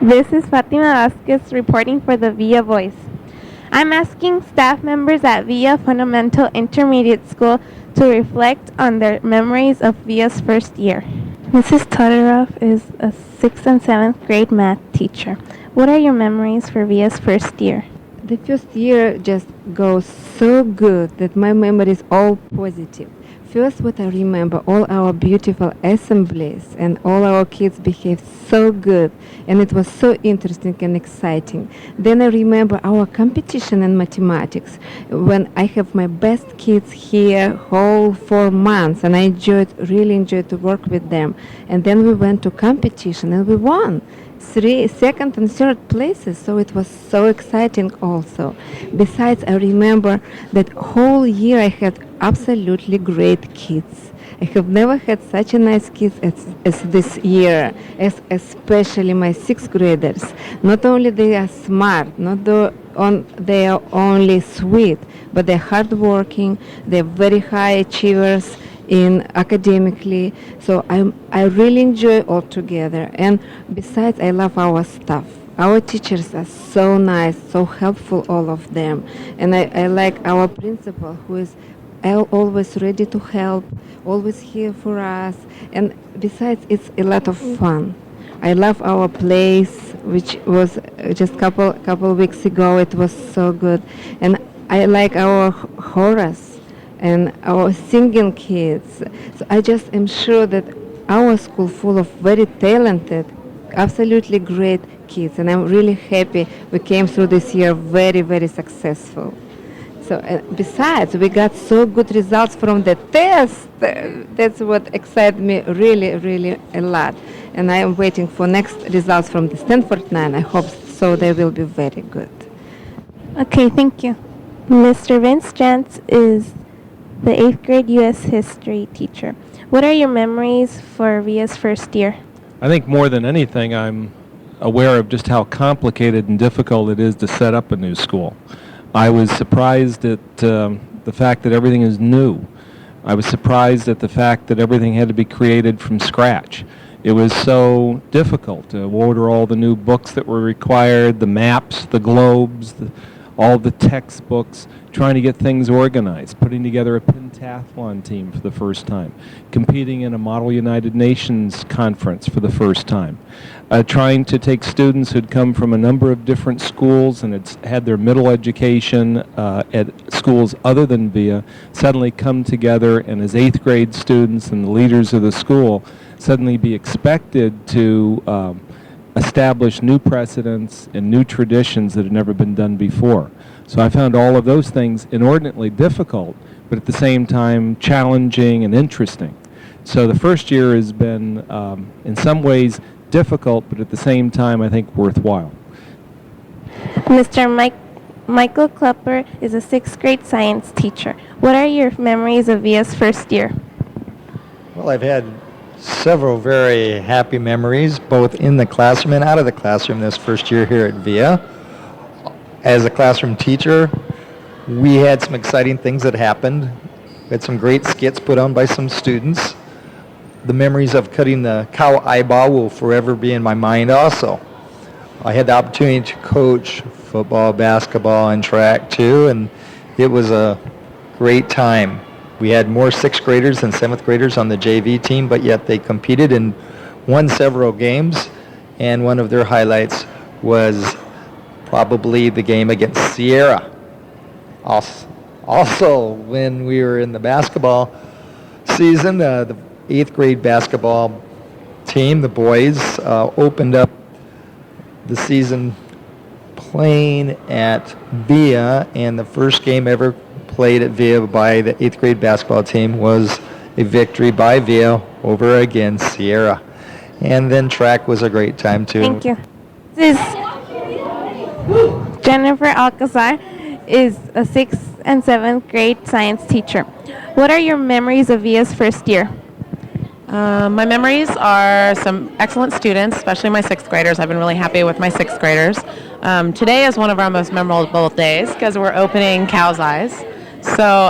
This is Fatima Vasquez reporting for the VIA Voice. I'm asking staff members at VIA Fundamental Intermediate School to reflect on their memories of VIA's first year. Mrs. Todorov is a 6th and 7th grade math teacher. What are your memories for VIA's first year? The first year just goes so good that my memory is all positive. First, what I remember, all our beautiful assemblies and all our kids behaved so good, and it was so interesting and exciting. Then I remember our competition in mathematics when I have my best kids here whole 4 months, and I really enjoyed to work with them. And then we went to competition and we won. 2nd and 3rd places, so it was so exciting also. Besides, I remember that whole year I had absolutely great kids. I have never had such a nice kids as this year, especially my 6th graders. Not only they are smart, they are only sweet, but they're hardworking, they're very high achievers in academically, so I really enjoy all together. And besides, I love our staff. Our teachers are so nice, so helpful, all of them. And I like our principal, who is always ready to help, always here for us. And besides, it's a lot of fun. I love our place, which was just couple weeks ago. It was so good. And I like our chorus and our singing kids. So I just am sure that our school full of very talented, absolutely great kids, and I'm really happy we came through this year very, very successful. So besides, we got so good results from the test. That's what excited me really, really a lot. And I am waiting for next results from the Stanford 9. I hope so they will be very good. Okay, thank you. Mr. Vince Jantz is the 8th grade U.S. history teacher. What are your memories for VIA's first year? I think more than anything, I'm aware of just how complicated and difficult it is to set up a new school. I was surprised at the fact that everything is new. I was surprised at the fact that everything had to be created from scratch. It was so difficult to order all the new books that were required, the maps, the globes, all the textbooks, trying to get things organized, putting together a pentathlon team for the first time, competing in a Model United Nations conference for the first time, trying to take students who'd come from a number of different schools and had their middle education at schools other than VIA, suddenly come together and as 8th grade students and the leaders of the school suddenly be expected to establish new precedents and new traditions that had never been done before. So I found all of those things inordinately difficult, but at the same time challenging and interesting. So the first year has been, in some ways, difficult, but at the same time, I think, worthwhile. Mr. Michael Klepper is a 6th grade science teacher. What are your memories of VIA's first year? Well, I've had several very happy memories, both in the classroom and out of the classroom this first year here at VIA. As a classroom teacher, we had some exciting things that happened. We had some great skits put on by some students. The memories of cutting the cow eyeball will forever be in my mind also. I had the opportunity to coach football, basketball, and track too, and it was a great time. We had more 6th graders than 7th graders on the JV team, but yet they competed and won several games, and one of their highlights was probably the game against Sierra. Also, when we were in the basketball season, the 8th grade basketball team, the boys, opened up the season playing at VIA, and the first game ever played at VIA by the 8th grade basketball team was a victory by VIA over against Sierra. And then track was a great time too. Thank you. This is Jennifer Alcazar is a 6th and 7th grade science teacher. What are your memories of VIA's first year? My memories are some excellent students, especially my 6th graders. I've been really happy with my 6th graders. Today is one of our most memorable days because we're opening Cow's Eyes. So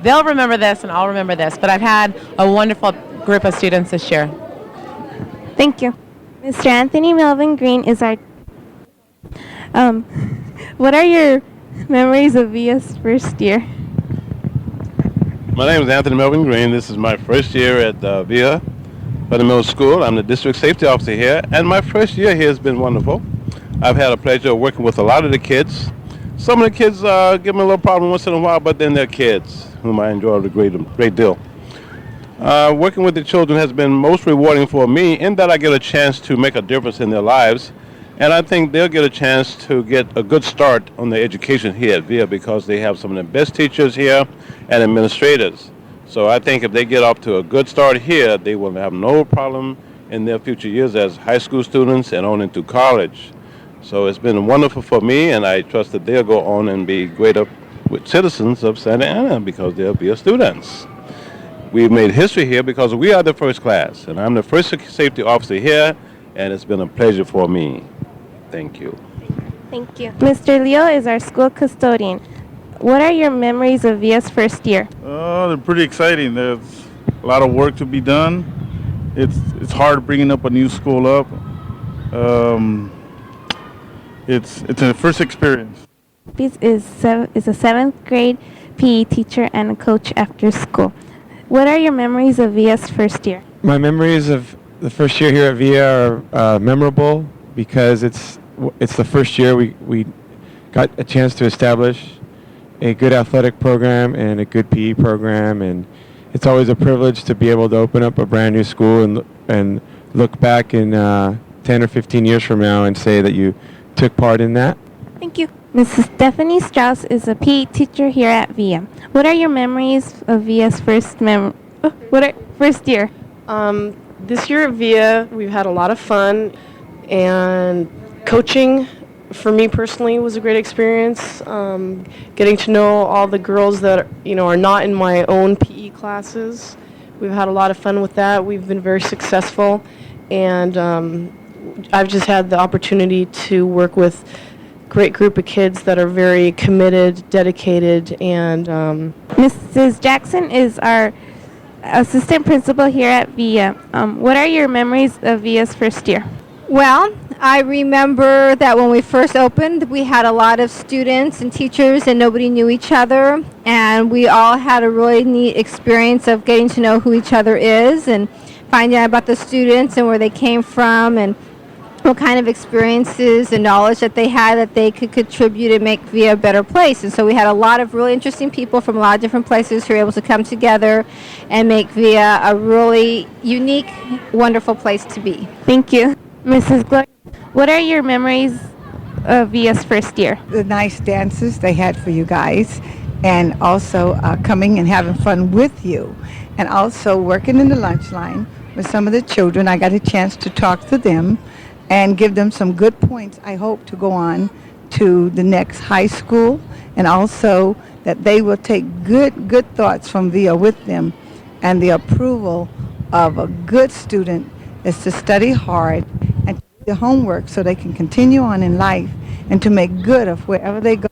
they'll remember this and I'll remember this, but I've had a wonderful group of students this year. Thank you. Mr. Anthony Melvin Green is our Um, what are your memories of VIA's first year? My name is Anthony Melvin Green. This is my first year at VIA Fundamental School. I'm the district safety officer here, and my first year here has been wonderful. I've had a pleasure of working with a lot of the kids. Some of the kids give me a little problem once in a while, but then they're kids, whom I enjoy a great deal. Working with the children has been most rewarding for me in that I get a chance to make a difference in their lives. And I think they'll get a chance to get a good start on their education here at VIA because they have some of the best teachers here and administrators. So I think if they get off to a good start here, they will have no problem in their future years as high school students and on into college. So it's been wonderful for me, and I trust that they'll go on and be great up with citizens of Santa Ana because they'll be students. We've made history here because we are the first class, and I'm the first safety officer here, and it's been a pleasure for me. Thank you. Thank you. Mr. Leo is our school custodian. What are your memories of VIA's first year? They're pretty exciting. There's a lot of work to be done. It's hard bringing up a new school up. It's a first experience. Is a seventh grade PE teacher and a coach after school. What are your memories of VIA's first year? My memories of the first year here at VIA are memorable because it's the first year we got a chance to establish a good athletic program and a good PE program, and it's always a privilege to be able to open up a brand new school and look back in 10 or 15 years from now and say that you took part in that. Thank you. Mrs. Stephanie Strauss is a PE teacher here at VIA. What are your memories of VIA's first year? This year at VIA, we've had a lot of fun, and coaching for me personally was a great experience. Getting to know all the girls that are not in my own PE classes. We've had a lot of fun with that. We've been very successful, and I've just had the opportunity to work with great group of kids that are very committed, dedicated, and Mrs. Jackson is our assistant principal here at VIA. What are your memories of VIA's first year? Well, I remember that when we first opened, we had a lot of students and teachers and nobody knew each other, and we all had a really neat experience of getting to know who each other is and finding out about the students and where they came from and what kind of experiences and knowledge that they had that they could contribute and make VIA a better place. And so we had a lot of really interesting people from a lot of different places who were able to come together and make VIA a really unique, wonderful place to be. Thank you. Mrs. Gloria, what are your memories of VIA's first year? The nice dances they had for you guys, and also coming and having fun with you, and also working in the lunch line with some of the children. I got a chance to talk to them and give them some good points, I hope, to go on to the next high school, and also that they will take good thoughts from VIA with them. And the approval of a good student is to study hard and do the homework so they can continue on in life and to make good of wherever they go,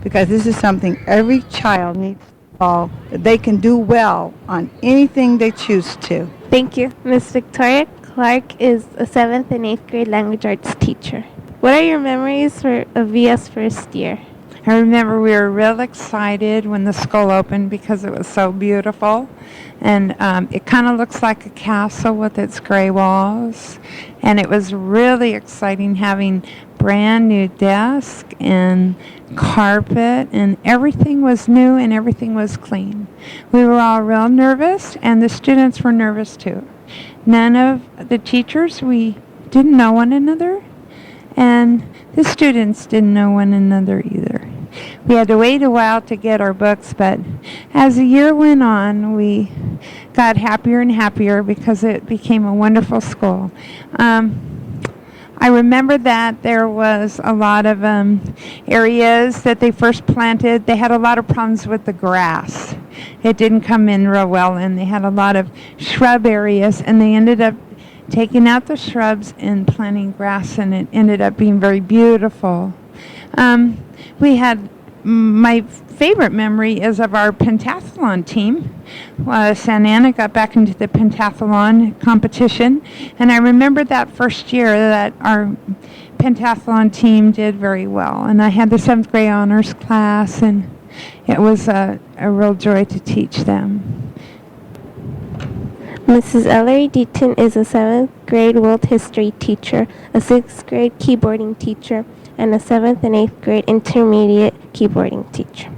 because this is something every child needs to know, that they can do well on anything they choose to. Thank you. Miss Victoria Clark is a 7th and 8th grade language arts teacher. What are your memories of VIA's first year? I remember we were real excited when the school opened because it was so beautiful. And it kind of looks like a castle with its gray walls. And it was really exciting having brand new desk and carpet, and everything was new and everything was clean. We were all real nervous, and the students were nervous too. None of the teachers, we didn't know one another, and the students didn't know one another either. We had to wait a while to get our books, but as the year went on, we got happier and happier because it became a wonderful school. I remember that there was a lot of areas that they first planted. They had a lot of problems with the grass. It didn't come in real well, and they had a lot of shrub areas, and they ended up taking out the shrubs and planting grass, and it ended up being very beautiful. We had, my favorite memory is of our pentathlon team. Santa Ana got back into the pentathlon competition, and I remember that first year that our pentathlon team did very well. And I had the 7th grade honors class, and it was a real joy to teach them. Mrs. Ellery Deaton is a 7th grade world history teacher, a 6th grade keyboarding teacher, and a 7th and 8th grade intermediate keyboarding teacher.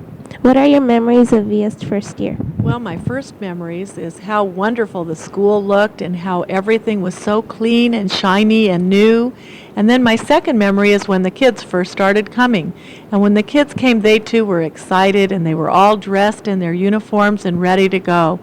What are your memories of VIA's first year? Well, my first memories is how wonderful the school looked and how everything was so clean and shiny and new. And then my second memory is when the kids first started coming. And when the kids came, they too were excited, and they were all dressed in their uniforms and ready to go.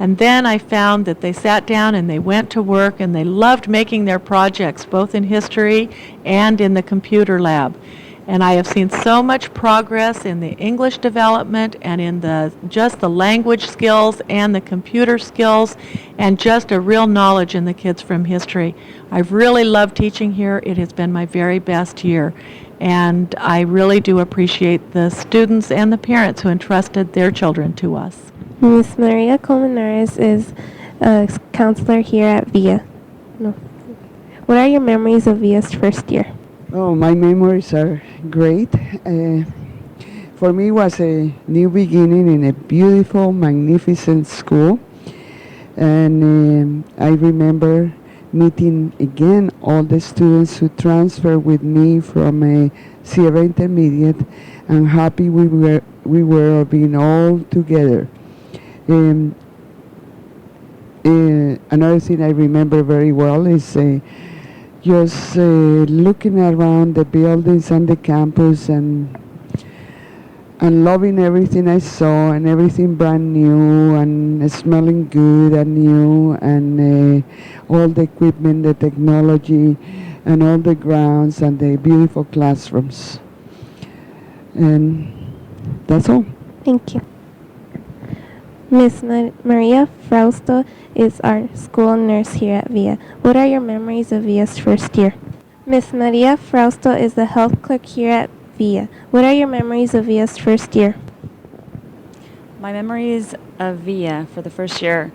And then I found that they sat down and they went to work, and they loved making their projects, both in history and in the computer lab. And I have seen so much progress in the English development and in just the language skills and the computer skills, and just a real knowledge in the kids from history. I've really loved teaching here. It has been my very best year. And I really do appreciate the students and the parents who entrusted their children to us. Miss Maria Colmenares is a counselor here at VIA. No. What are your memories of VIA's first year? Oh, my memories are great. For me, it was a new beginning in a beautiful, magnificent school. And I remember meeting again all the students who transferred with me from Sierra Intermediate, and happy we were being all together. Another thing I remember very well is just looking around the buildings and the campus and loving everything I saw, and everything brand new and smelling good and new, and all the equipment, the technology, and all the grounds and the beautiful classrooms. And that's all. Thank you. Miss Maria Frausto is our school nurse here at VIA. What are your memories of VIA's first year? Miss Maria Frausto is the health clerk here at VIA. What are your memories of VIA's first year? My memories of VIA for the first year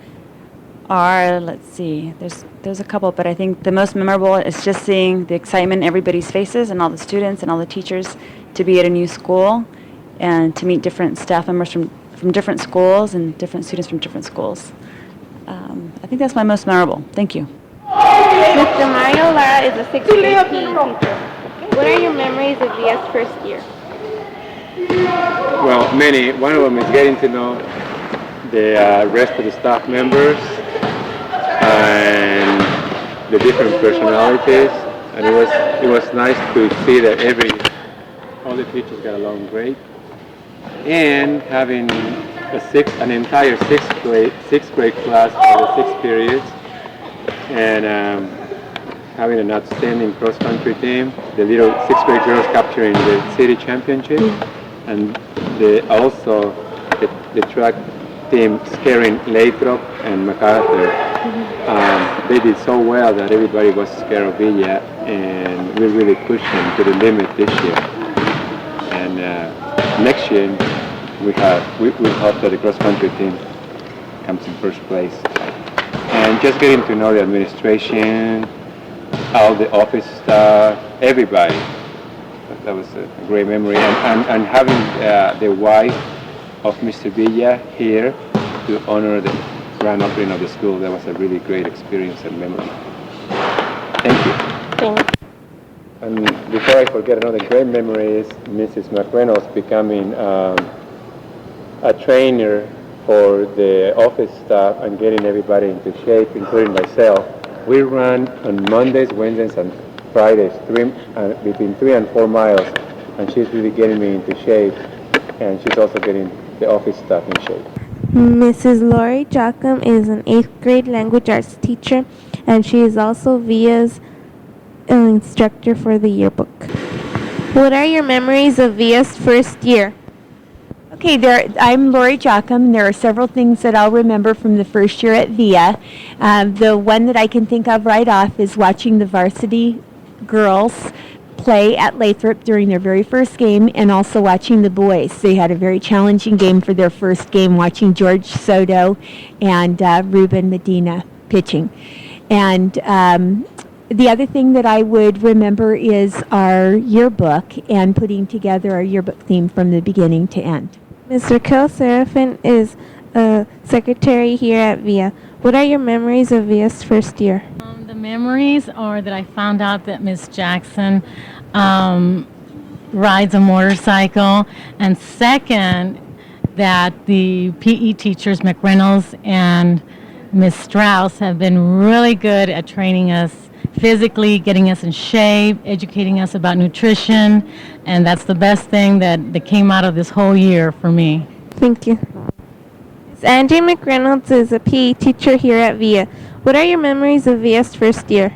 are, let's see, there's a couple, but I think the most memorable is just seeing the excitement in everybody's faces, and all the students and all the teachers, to be at a new school and to meet different staff members from different schools and different students from different schools. I think that's my most memorable. Thank you. Mr. Mario Lara is a 6th grade PE teacher. What are your memories of VIA's first year? Well, many. One of them is getting to know the rest of the staff members and the different personalities, and it was nice to see that all the teachers got along great, and having an entire sixth grade class for the 6 periods, and having an outstanding cross-country team, the little 6th grade girls capturing the city championship, and also the track team scaring Lathrop and MacArthur. They did so well that everybody was scared of Villa, and we really pushed them to the limit this year. And next year we hope that the cross-country team comes in first place. And just getting to know the administration, all the office staff, everybody. That was a great memory. And having the wife of Mr. Villa here to honor the grand opening of the school, that was a really great experience and memory. Thank you. Thanks. And before I forget, another great memory is Mrs. McReynolds becoming a trainer for the office staff and getting everybody into shape, including myself. We run on Mondays, Wednesdays, and Fridays, between 3 and 4 miles, and she's really getting me into shape, and she's also getting the office staff in shape. Mrs. Lori Jockum is an 8th grade language arts teacher, and she is also VIA's instructor for the yearbook. What are your memories of VIA's first year? Okay, I'm Lori Jockum. There are several things that I'll remember from the first year at VIA. The one that I can think of right off is watching the varsity girls play at Lathrop during their very first game, and also watching the boys. They had a very challenging game for their first game, watching George Soto and Ruben Medina pitching. And the other thing that I would remember is our yearbook and putting together our yearbook theme from the beginning to end. Ms. Raquel Serafin is a secretary here at VIA. What are your memories of VIA's first year? The memories are that I found out that Miss Jackson rides a motorcycle, and second, that the PE teachers, McReynolds and Miss Strauss, have been really good at training us physically, getting us in shape, educating us about nutrition, and that's the best thing that came out of this whole year for me. Thank you. Ms. Angie McReynolds is a PE teacher here at VIA. What are your memories of VIA's first year?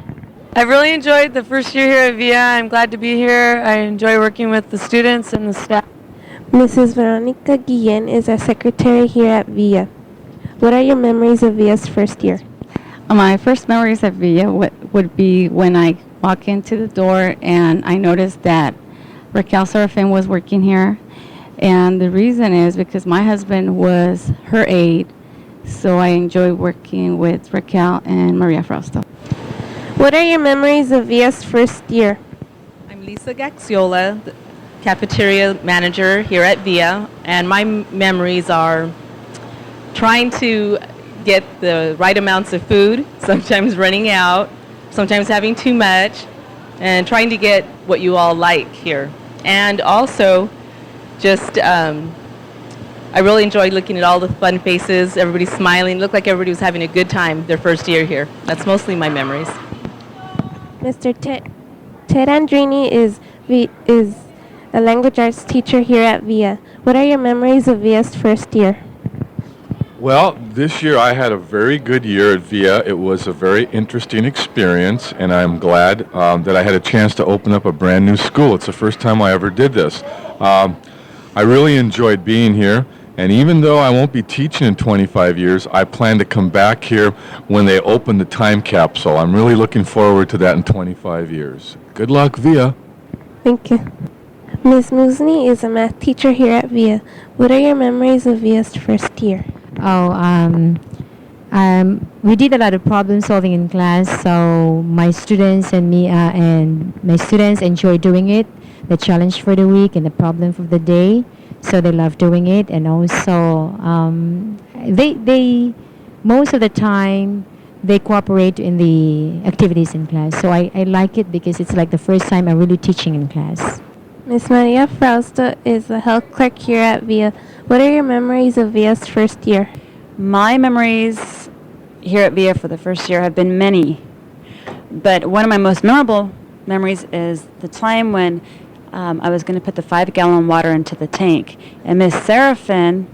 I really enjoyed the first year here at VIA. I'm glad to be here. I enjoy working with the students and the staff. Mrs. Veronica Guillen is our secretary here at VIA. What are your memories of VIA's first year? My first memories of VIA would be when I walk into the door and I noticed that Raquel Serafin was working here. And the reason is because my husband was her aide, so I enjoy working with Raquel and Maria Frausto. What are your memories of VIA's first year? I'm Lisa Gaxiola, the cafeteria manager here at VIA, and my memories are trying to get the right amounts of food, sometimes running out, sometimes having too much, and trying to get what you all like here. And also, just, I really enjoyed looking at all the fun faces, everybody smiling. It looked like everybody was having a good time their first year here. That's mostly my memories. Mr. Ted Andrini is a language arts teacher here at VIA. What are your memories of VIA's first year? Well, this year I had a very good year at VIA. It was a very interesting experience, and I'm glad that I had a chance to open up a brand new school. It's the first time I ever did this. I really enjoyed being here, and even though I won't be teaching in 25 years, I plan to come back here when they open the time capsule. I'm really looking forward to that in 25 years. Good luck, VIA. Thank you. Ms. Musni is a math teacher here at VIA. What are your memories of VIA's first year? We did a lot of problem solving in class, so my students and my students enjoy doing it. The challenge for the week and the problem for the day, so they love doing it. And also, they most of the time they cooperate in the activities in class. So I like it because it's like the first time I'm really teaching in class. Ms. Maria Frausto is a health clerk here at VIA. What are your memories of VIA's first year? My memories here at VIA for the first year have been many, but one of my most memorable memories is the time when I was going to put the 5-gallon water into the tank, and Miss Serafin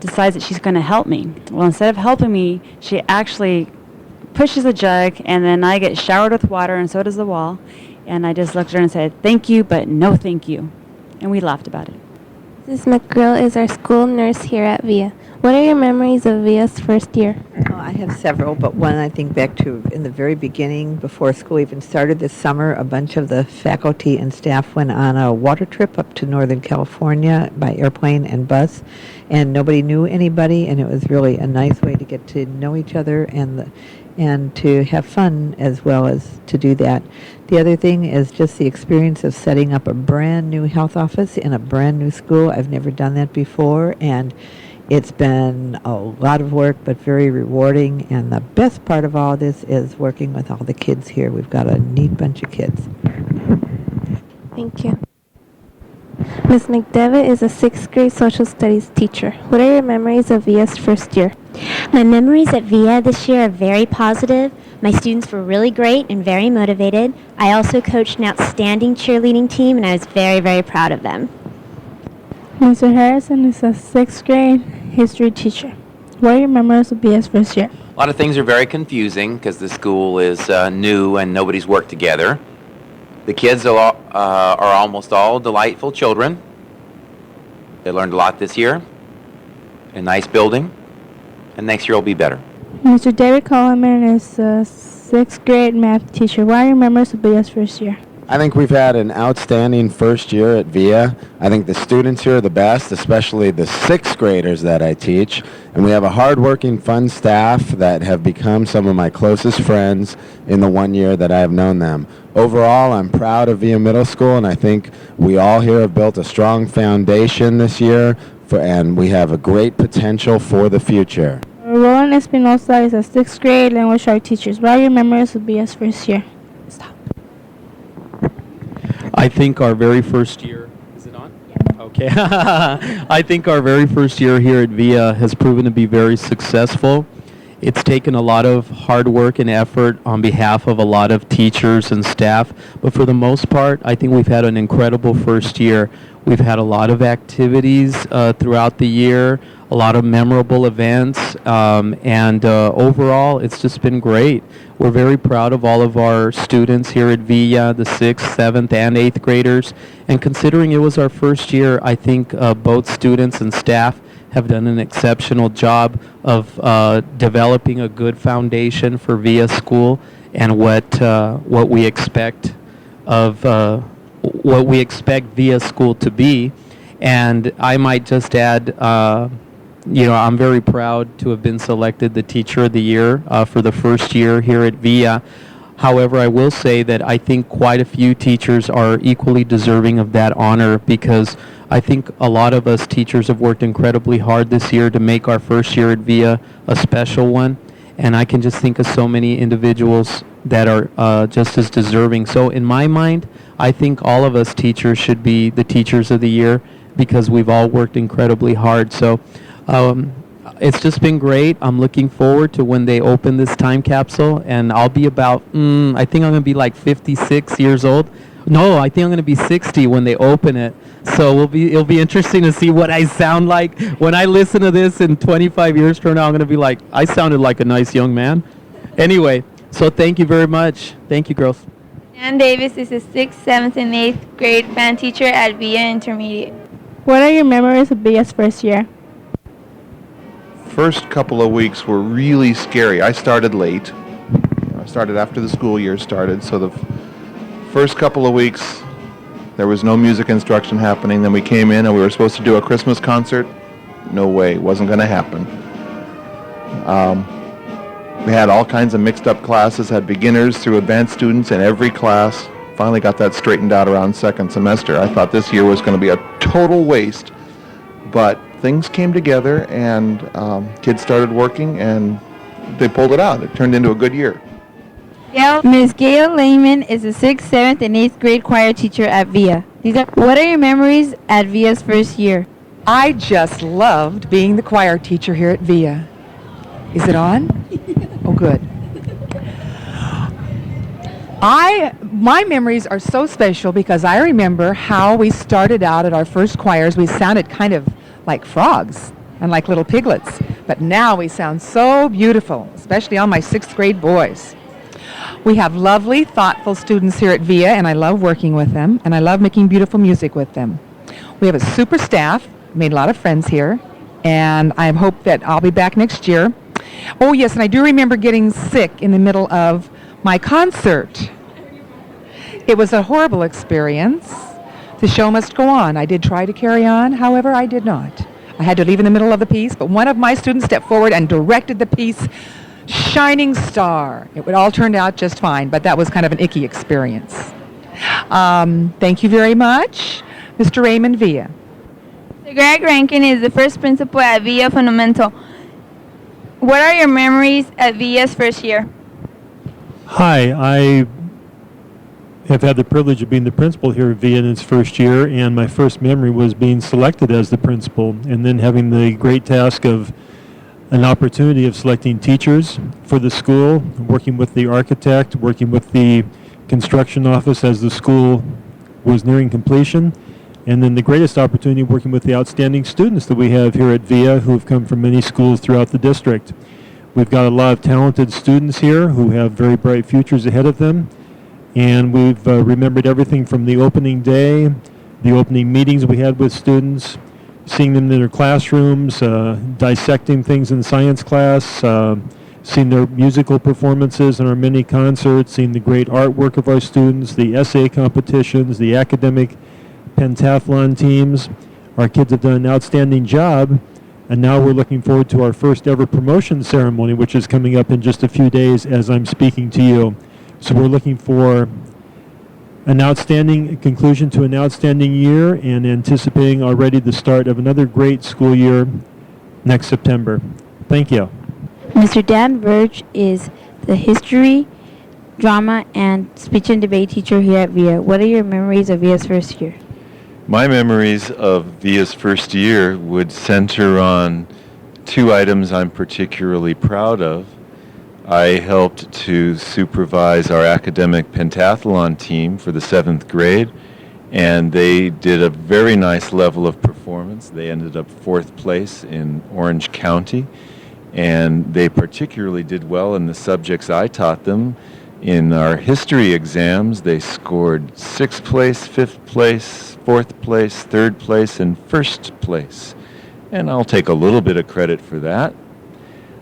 decides that she's going to help me. Well, instead of helping me, she actually pushes the jug, and then I get showered with water, and so does the wall. And I just looked at her and said, "Thank you, but no thank you." And we laughed about it. Mrs. McGrill is our school nurse here at VIA. What are your memories of VIA's first year? Oh, I have several, but one I think back to in the very beginning, before school even started this summer, a bunch of the faculty and staff went on a water trip up to Northern California by airplane and bus, and nobody knew anybody, and it was really a nice way to get to know each other and to have fun as well as to do that. The other thing is just the experience of setting up a brand new health office in a brand new school. I've never done that before, and it's been a lot of work, but very rewarding. And the best part of all this is working with all the kids here. We've got a neat bunch of kids. Thank you. Ms. McDevitt is a 6th grade social studies teacher. What are your memories of VIA's first year? My memories at VIA this year are very positive. My students were really great and very motivated. I also coached an outstanding cheerleading team, and I was very, very proud of them. Mr. Harrison is a 6th grade history teacher. What are your memories of VIA's first year? A lot of things are very confusing because the school is new and nobody's worked together. The kids are almost all delightful children. They learned a lot this year. A nice building. And next year will be better. Mr. David Coleman is a 6th grade math teacher. What are your memories of VIA's first year? I think we've had an outstanding first year at VIA. I think the students here are the best, especially the sixth graders that I teach. And we have a hardworking, fun staff that have become some of my closest friends in the 1 year that I have known them. Overall, I'm proud of VIA Middle School, and I think we all here have built a strong foundation this year, and we have a great potential for the future. Roland Espinosa is a sixth grade language art teacher. What are your memories of VIA's first year? I think our very first year, is it on? Yeah. Okay. I think our very first year here at VIA has proven to be very successful. It's taken a lot of hard work and effort on behalf of a lot of teachers and staff, but for the most part, I think we've had an incredible first year. We've had a lot activities throughout the year, a lot of memorable events, and overall, it's just been great. We're very proud of all of our students here at VIA, the 6th, 7th, and 8th graders, and considering it was our first year, I think both students and staff have done an exceptional job of developing a good foundation for VIA School and what we expect of what we expect VIA School to be. And I might just add, I'm very proud to have been selected the Teacher of the Year for the first year here at VIA. However, I will say that I think quite a few teachers are equally deserving of that honor, because I think a lot of us teachers have worked incredibly hard this year to make our first year at VIA a special one. And I can just think of so many individuals that are just as deserving. So in my mind, I think all of us teachers should be the Teachers of the Year, because we've all worked incredibly hard. So it's just been great. I'm looking forward to when they open this time capsule, and I'll be about, I think I'm going to be like 56 years old. No, I think I'm going to be 60 when they open it. So it'll be interesting to see what I sound like. When I listen to this in 25 years from now, I'm going to be like, I sounded like a nice young man. Anyway, so thank you very much. Thank you, girls. Ann Davis is a 6th, 7th, and 8th grade band teacher at VIA Intermediate. What are your memories of VIA's first year? First couple of weeks were really scary. I started late. I started after the school year started, so the first couple of weeks there was no music instruction happening. Then we came in and we were supposed to do a Christmas concert. No way, wasn't going to happen. We had all kinds of mixed up classes, had beginners through advanced students in every class. Finally got that straightened out around second semester. I thought this year was going to be a total waste, but things came together and kids started working and they pulled it out. It turned into a good year. Ms. Gail Lehman is a 6th, 7th, and 8th grade choir teacher at VIA. What are your memories at VIA's first year? I just loved being the choir teacher here at VIA. Is it on? Oh, good. My memories are so special because I remember how we started out at our first choirs. We sounded kind of like frogs and like little piglets, but now we sound so beautiful, especially all my 6th grade boys. We have lovely, thoughtful students here at VIA, and I love working with them, and I love making beautiful music with them. We have a super staff, made a lot of friends here, and I hope that I'll be back next year. Oh, yes, and I do remember getting sick in the middle of my concert. It was a horrible experience. The show must go on. I did try to carry on, however, I did not. I had to leave in the middle of the piece, but one of my students stepped forward and directed the piece, Shining Star. It would all turned out just fine, but that was kind of an icky experience. Thank you very much. Mr. Raymond Villa. Greg Rankin is the first principal at VIA Fundamental. What are your memories at VIA's first year? Hi, I have had the privilege of being the principal here at VIA in its first year, and my first memory was being selected as the principal and then having the great task of an opportunity of selecting teachers for the school, working with the architect, working with the construction office as the school was nearing completion, and then the greatest opportunity working with the outstanding students that we have here at VIA who have come from many schools throughout the district. We've got a lot of talented students here who have very bright futures ahead of them, and we've remembered everything from the opening day, the opening meetings we had with students, seeing them in their classrooms, dissecting things in science class, seen their musical performances and our mini concerts, seen the great artwork of our students, the essay competitions, the academic pentathlon teams. Our kids have done an outstanding job, and now we're looking forward to our first ever promotion ceremony, which is coming up in just a few days as I'm speaking to you. So we're looking for an outstanding conclusion to an outstanding year and anticipating already the start of another great school year next September. Thank you. Mr. Dan Verge is the history, drama, and speech and debate teacher here at VIA. What are your memories of VIA's first year? My memories of VIA's first year would center on two items I'm particularly proud of. I helped to supervise our academic pentathlon team for the 7th grade, and they did a very nice level of performance. They ended up 4th place in Orange County, and they particularly did well in the subjects I taught them. In our history exams, they scored 6th place, 5th place, 4th place, 3rd place, and 1st place. And I'll take a little bit of credit for that.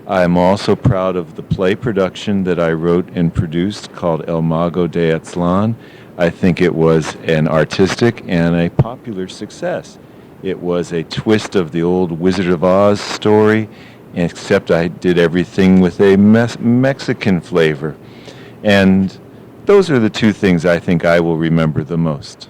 I'm also proud of the play production that I wrote and produced called El Mago de Aztlán. I think it was an artistic and a popular success. It was a twist of the old Wizard of Oz story, except I did everything with a Mexican flavor. And those are the two things I think I will remember the most.